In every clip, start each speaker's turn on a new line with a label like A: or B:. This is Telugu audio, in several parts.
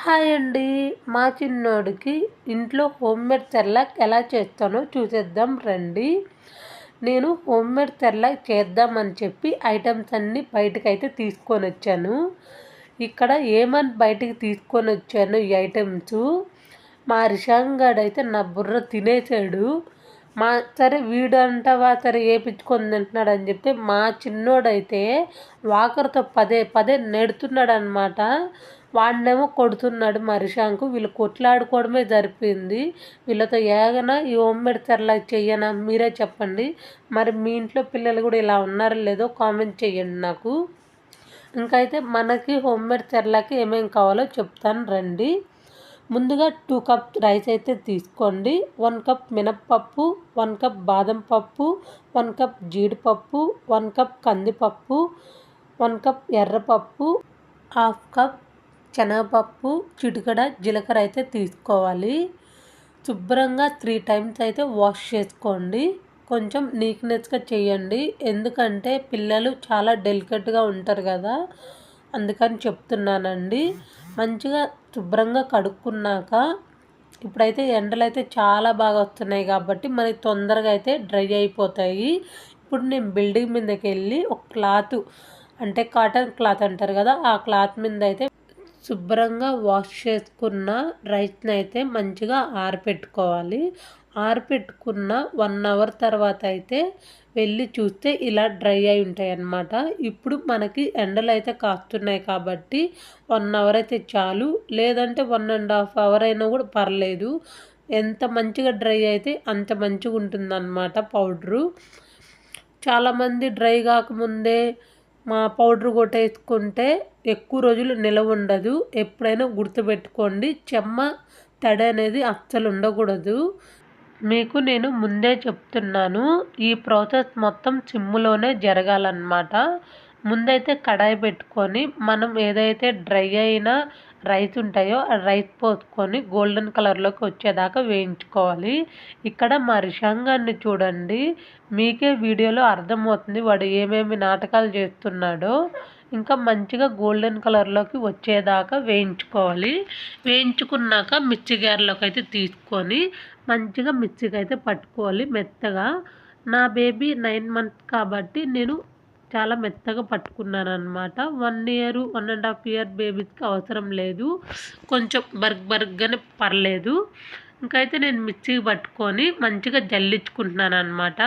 A: హాయ్ అండి. మా చిన్నోడికి ఇంట్లో హోమ్మేడ్ సెర్లాక్ ఎలా చేస్తానో చూసేద్దాం రండి. నేను హోమ్మేడ్ సెర్లాక్ చేద్దామని చెప్పి ఐటమ్స్ అన్నీ బయటకైతే తీసుకొని వచ్చాను. ఇక్కడ ఏమని బయటికి తీసుకొని వచ్చాను ఈ ఐటమ్స్, మా రిషాంగ్ గాడైతే నా బుర్ర తినేసాడు. సరే వీడు అంటావా సరే వేయించుకొని తింటున్నాడు అని చెప్తే మా చిన్నోడైతే వాకర్తో పదే పదే నెడుతున్నాడు అనమాట. వాడినేమో కొడుతున్నాడు మా రిషాంకు. వీళ్ళు కొట్లాడుకోవడమే సరిపోయింది. వీళ్ళతో ఏగనా ఈ హోమ్మేడ్ సెర్లాక్ చెయ్యనా మీరే చెప్పండి. మరి మీ ఇంట్లో పిల్లలు కూడా ఇలా ఉన్నారో లేదో కామెంట్ చేయండి నాకు. ఇంకైతే మనకి హోమ్మేడ్ సెర్లాక్ ఏమేమి కావాలో చెప్తాను రండి. ముందుగా 2 కప్స్ రైస్ అయితే తీసుకోండి. 1 కప్ మినప్పప్పు, 1 కప్ బాదం పప్పు, 1 కప్ జీడిపప్పు, 1 కప్ కందిపప్పు, 1 కప్ ఎర్రపప్పు, 1/2 కప్ శనగపప్పు, చిటికెడ జీలకర్ర అయితే తీసుకోవాలి. శుభ్రంగా 3 టైమ్స్ అయితే వాష్ చేసుకోండి. కొంచెం నీట్నెస్గా చేయండి, ఎందుకంటే పిల్లలు చాలా డెలికేట్గా ఉంటారు కదా, అందుకని చెప్తున్నానండి. మంచిగా శుభ్రంగా కడుక్కున్నాక ఇప్పుడైతే ఎండలు అయితే చాలా బాగా వస్తున్నాయి కాబట్టి మనకి తొందరగా అయితే డ్రై అయిపోతాయి. ఇప్పుడు నేను బిల్డింగ్ మీదకి వెళ్ళి ఒక క్లాత్, అంటే కాటన్ క్లాత్ అంటారు కదా, ఆ క్లాత్ మీద అయితే శుభ్రంగా వాష్ చేసుకున్న రైస్ని అయితే మంచిగా ఆరపెట్టుకోవాలి. ఆరపెట్టుకున్న 1 అవర్ తర్వాత అయితే వెళ్ళి చూస్తే ఇలా డ్రై అయి ఉంటాయి అన్నమాట. ఇప్పుడు మనకి ఎండలు అయితే కాస్తున్నాయి కాబట్టి 1 అవర్ అయితే చాలు, లేదంటే 1.5 అవర్ అయినా కూడా పర్లేదు. ఎంత మంచిగా డ్రై అయితే అంత మంచిగా ఉంటుందన్నమాట పౌడరు. చాలామంది డ్రై కాకముందే మా పౌడర్ కొట్టేసుకుంటే ఎక్కువ రోజులు నిలవ ఉండదు. ఎప్పుడైనా గుర్తుపెట్టుకోండి, చెమ్మ తడి అనేది అస్సలు ఉండకూడదు. మీకు నేను ముందే చెప్తున్నాను, ఈ ప్రాసెస్ మొత్తం సిమ్లోనే జరగాలన్నమాట. ముందైతే కడాయి పెట్టుకొని మనం ఏదైతే డ్రై అయిన రైస్ ఉంటాయో ఆ రైస్ పోసుకొని గోల్డెన్ కలర్లోకి వచ్చేదాకా వేయించుకోవాలి. ఇక్కడ మా రిషాంగాన్ని చూడండి, మీకే వీడియోలో అర్థమవుతుంది వాడు ఏమేమి నాటకాలు చేస్తున్నాడో. ఇంకా మంచిగా గోల్డెన్ కలర్లోకి వచ్చేదాకా వేయించుకోవాలి. వేయించుకున్నాక మిర్చి గారెలోకి అయితే తీసుకొని మంచిగా మిక్సీకి అయితే పట్టుకోవాలి మెత్తగా. నా బేబీ 9 months కాబట్టి నేను చాలా మెత్తగా పట్టుకున్నాను అనమాట. 1 year 1.5 year బేబీస్కి అవసరం లేదు, కొంచెం బర్గ్గానే పర్లేదు. ఇంకైతే నేను మిక్సీకి పట్టుకొని మంచిగా జల్లించుకుంటున్నాను అనమాట.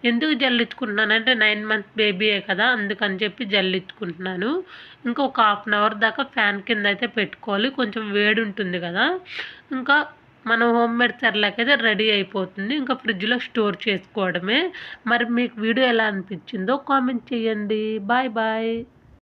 A: ఎందుకు జల్లించుకుంటున్నానంటే 9 months బేబీయే కదా, అందుకని చెప్పి జల్లించుకుంటున్నాను. ఇంకా ఒక 1/2 hour దాకా ఫ్యాన్ కింద అయితే పెట్టుకోవాలి, కొంచెం వేడి ఉంటుంది కదా. ఇంకా మన హోమ్మేడ్ సెర్లాక్ అయితే రెడీ అయిపోతుంది. ఇంకా ఫ్రిడ్జ్లో స్టోర్ చేసుకోవడమే. మరి మీకు వీడియో ఎలా అనిపించిందో కామెంట్ చేయండి. Bye bye.